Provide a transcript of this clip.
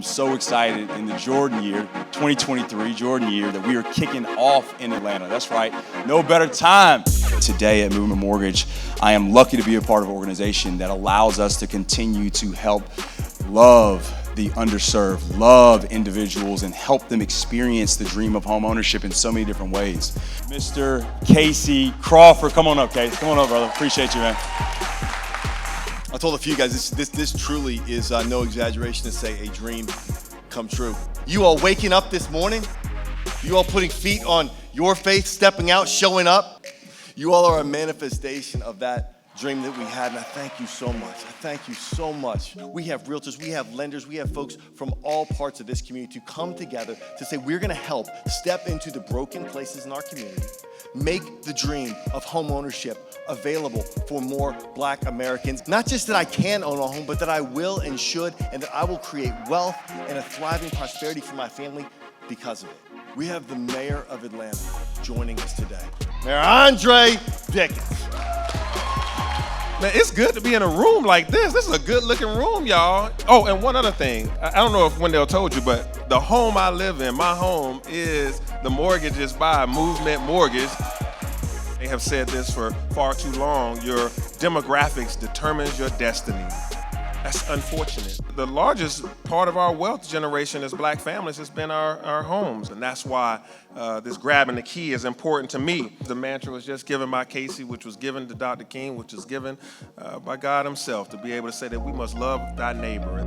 so excited in the Jordan year, 2023 Jordan year, that we are kicking off in Atlanta. That's right, no better time. Today at Movement Mortgage, I am lucky to be a part of an organization that allows us to continue to help love the underserved, love individuals, and help them experience the dream of home ownership in so many different ways. Mr. Casey Crawford, come on up, Case. Come on up, brother. Appreciate you, man. I told a few guys, this truly is no exaggeration to say a dream come true. You all waking up this morning, you all putting feet on your faith, stepping out, showing up. You all are a manifestation of that dream that we had, and I thank you so much. I thank you so much. We have realtors, we have lenders, we have folks from all parts of this community to come together to say we're gonna help step into the broken places in our community, make the dream of home ownership available for more Black Americans. Not just that I can own a home, but that I will and should, and that I will create wealth and a thriving prosperity for my family because of it. We have the mayor of Atlanta joining us today, Mayor Andre Dickens. Man, it's good to be in a room like this. This is a good looking room, y'all. Oh, and one other thing. I don't know if Wendell told you, but the home I live in, my home, is the mortgages by Movement Mortgage. They have said this for far too long. Your demographics determines your destiny. That's unfortunate. The largest part of our wealth generation as Black families has been our homes. And that's why this grabbing the key is important to me. The mantra was just given by Casey, which was given to Dr. King, which was given by God himself, to be able to say that we must love thy neighbor.